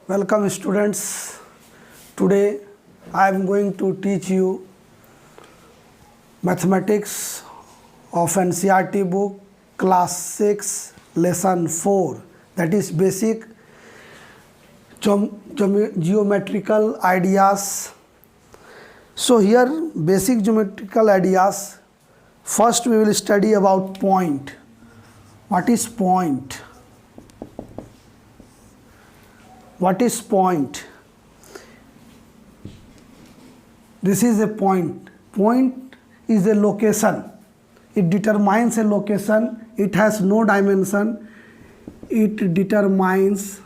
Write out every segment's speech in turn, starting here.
Welcome students. Today I am going to teach you mathematics of NCERT book class 6 lesson 4, that is basic geometrical ideas. So here basic geometrical ideas. First we will study about point. What is point? What is point? This is a point. Point is a location. It determines a location. It has no dimension. It determines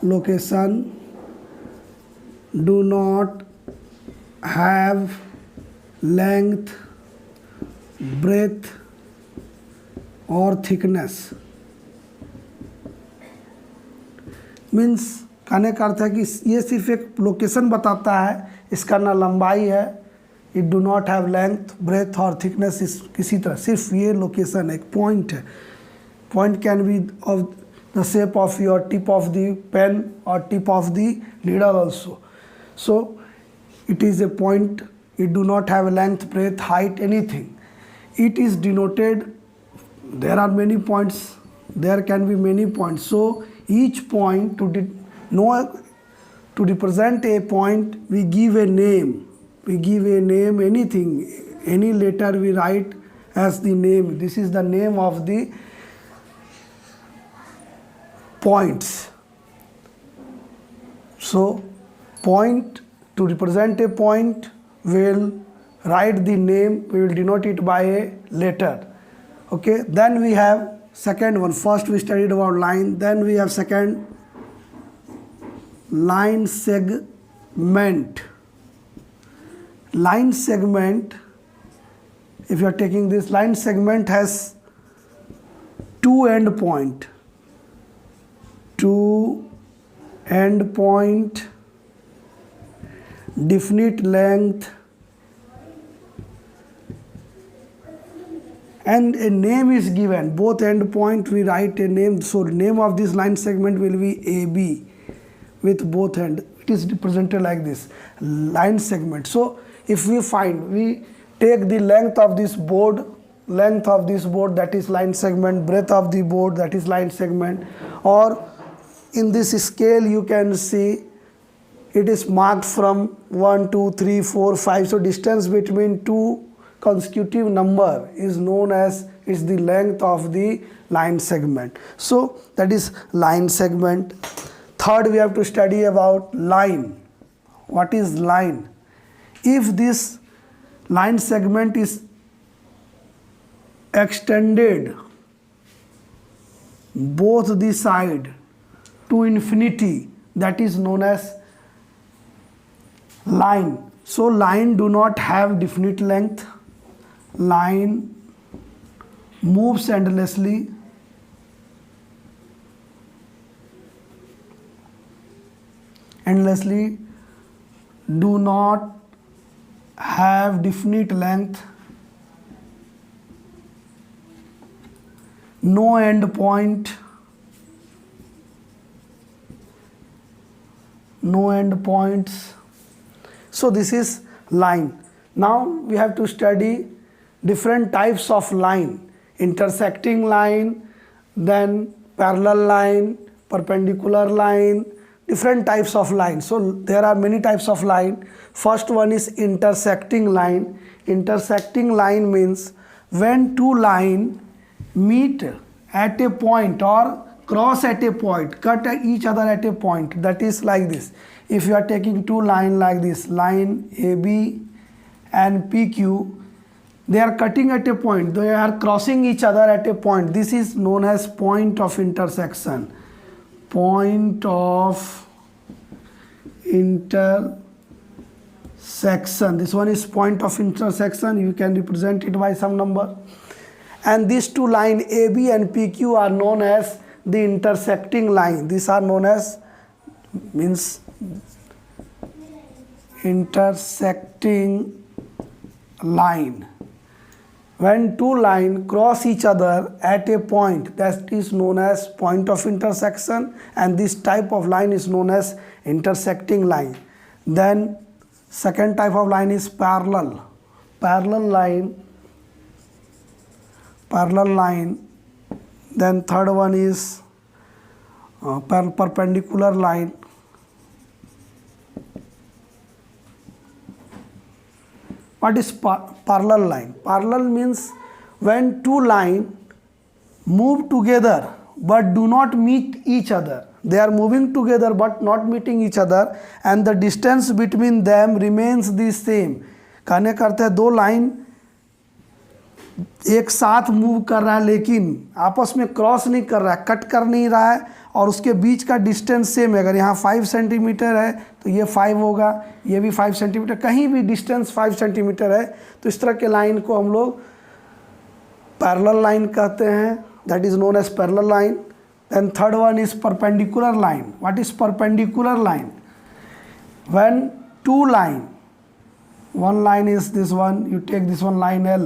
location. Do not have length, breadth और thickness. Means कहने का अर्थ है कि ये सिर्फ एक location बताता है, इसका ना लंबाई है. It do not have length, breadth और थिकनेस. किसी तरह सिर्फ ये लोकेशन एक पॉइंट है. Point can be of the shape of your tip of the pen और tip of the needle also. So it is a point. It do not have length, breadth, height, anything. It is denoted. There are many points, there can be many points. So each point, to represent a point, we give a name. We give a name, anything, any letter we write as the name. This is the name of the points. So point, to represent a point, we will write the name, we will denote it by a letter. Okay, then we have second one. First we studied about line, then we have second, line segment. Line segment, if you are taking this, line segment has two end point, definite length, and a name is given. Both end point we write a name. So name of this line segment will be AB with both end. It is represented like this, line segment. So if we find, we take the length of this board, that is line segment, breadth of the board, that is line segment. Or in this scale you can see it is marked from 1 2 3 4 5. So distance between two consecutive number is known as, is the length of the line segment. So that is line segment. Third, we have to study about line. What is line? If this line segment is extended both the side to infinity, that is known as line. So line do not have definite length. Line moves endlessly. Do not have definite length. No end point. No end points. So this is line. Now we have to study different types of line. Intersecting line, then parallel line, perpendicular line, different types of line. So there are many types of line. First one is intersecting line. Intersecting line means when two lines meet at a point or cross at a point, cut each other at a point, that is like this. If you are taking two lines like this, line AB and PQ, they are cutting at a point, they are crossing each other at a point. This is known as point of intersection. Point of intersection. This one is point of intersection. You can represent it by some number. And these two lines AB and PQ are known as the intersecting line. These are known as, means intersecting line. when two lines cross each other at a point, that is known as point of intersection, and this type of line is known as intersecting line. Then second type of line is parallel line. Then third one is perpendicular line. What is parallel line? Parallel means when two lines move together but do not meet each other. They are moving together but not meeting each other, and the distance between them remains the same. कहने करते हैं दो line एक साथ move कर रहा है लेकिन आपस में क्रॉस नहीं कर रहा है, कट कर नहीं रहा है, और उसके बीच का डिस्टेंस सेम है. अगर यहाँ 5 सेंटीमीटर है तो ये 5 होगा, ये भी 5 सेंटीमीटर, कहीं भी डिस्टेंस 5 सेंटीमीटर है, तो इस तरह के लाइन को हम लोग पैरेलल लाइन कहते हैं. That is known as parallel line. Then third one is perpendicular line. What is perpendicular line? When two line, one line is this one, you take this one line L,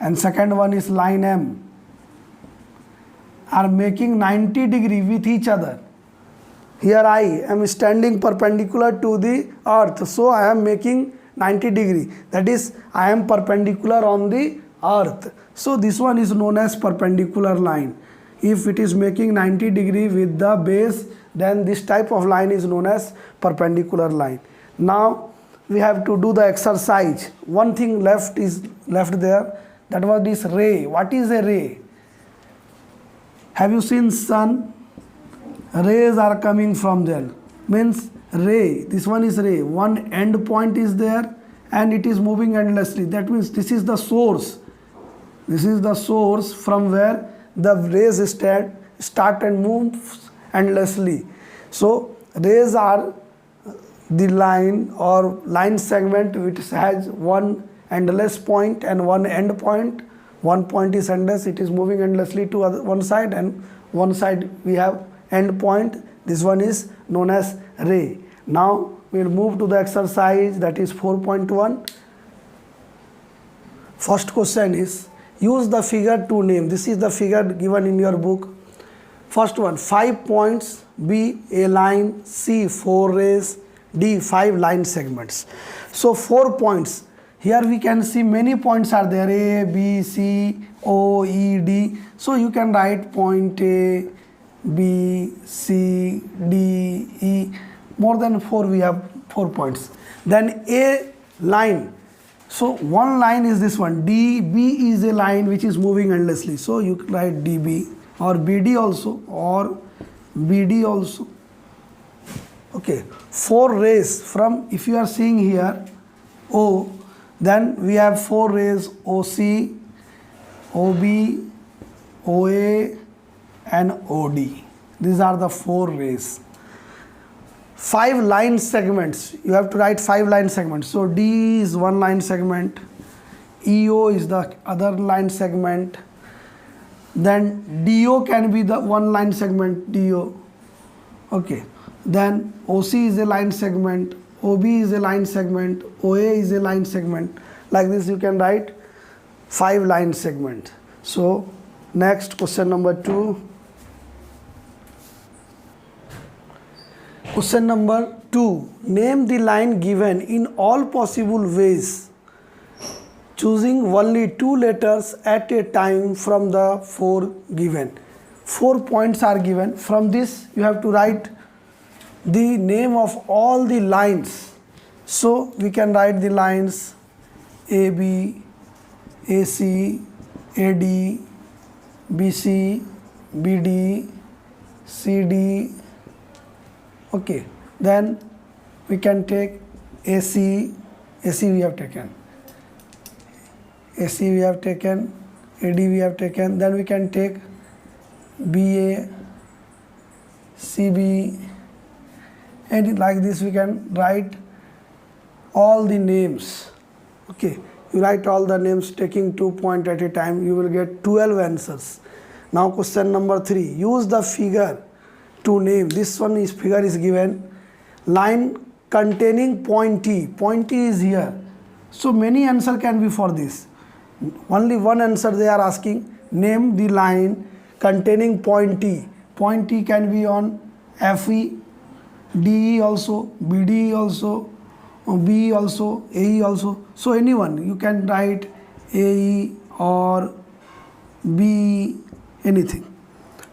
and second one is line M, are making 90 degree with each other. Here I am standing perpendicular to the earth, so I am making 90 degree, that is I am perpendicular on the earth. So this one is known as perpendicular line. If it is making 90 degree with the base, then this type of line is known as perpendicular line. Now we have to do the exercise. One thing left there, that was this ray. What is a ray? Have you seen sun? Rays are coming from there. Means ray, this one is ray. One end point is there and it is moving endlessly. That means this is the source. This is the source from where the rays start and move endlessly. So rays are the line or line segment which has one endless point and one end point. One point is endless, it is moving endlessly to one side, and one side we have end point. This one is known as ray. Now we will move to the exercise, that is 4.1. First question is, use the figure to name. This is the figure given in your book. First one, 5 points, B a line, C 4 rays, D 5 line segments. So 4 points. Here we can see many points are there, A, B, C, O, E, D. So you can write point A, B, C, D, E. More than 4, we have 4 points. Then A line. So one line is this one. D, B is a line which is moving endlessly. So you can write DB or BD also or BD also. Okay, 4 rays from, if you are seeing here O, then we have 4 rays OC, OB, OA and OD. These are the 4 rays. 5 line segments, you have to write 5 line segments. So D is one line segment, EO is the other line segment, then DO can be the one line segment, DO. Okay. Then OC is a line segment, OB is a line segment, OA is a line segment. Like this you can write 5 line segment. So next, question number 2. Question number 2. Name the line given in all possible ways, choosing only 2 letters at a time from the 4 given. 4 points are given. From this you have to write the name of all the lines. So we can write the lines AB, AC, AD, BC, BD, CD. Okay, then we can take AC we have taken, AC we have taken, AD we have taken, then we can take BA, CB, and like this we can write all the names. Okay, you write all the names taking 2 points at a time, you will get 12 answers. Now question number 3, use the figure to name. This one is figure is given, line containing point T. Point T is here, so many answer can be for this. Only one answer they are asking. Name the line containing point T. Point T can be on FE, DE also, BDE also, BE also, AE also. So anyone, you can write AE or BE, anything.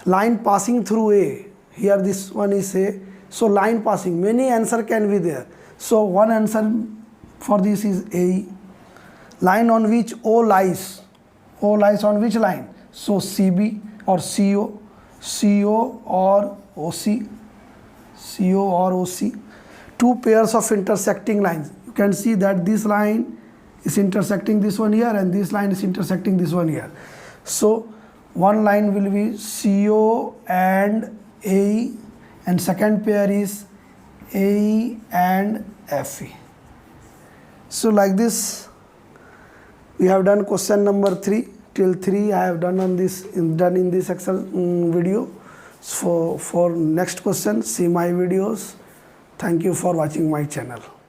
Line passing through A. Here this one is A. So line passing, many answer can be there. So one answer for this is AE. Line on which O lies. O lies on which line? So CB or CO, CO or OC, CO or OC. Two pairs of intersecting lines. You can see that this line is intersecting this one here and this line is intersecting this one here. So one line will be CO and AE and second pair is AE and FE. So like this we have done question number 3 till 3 I have done in this Excel video. So for next question, see my videos. Thank you for watching my channel.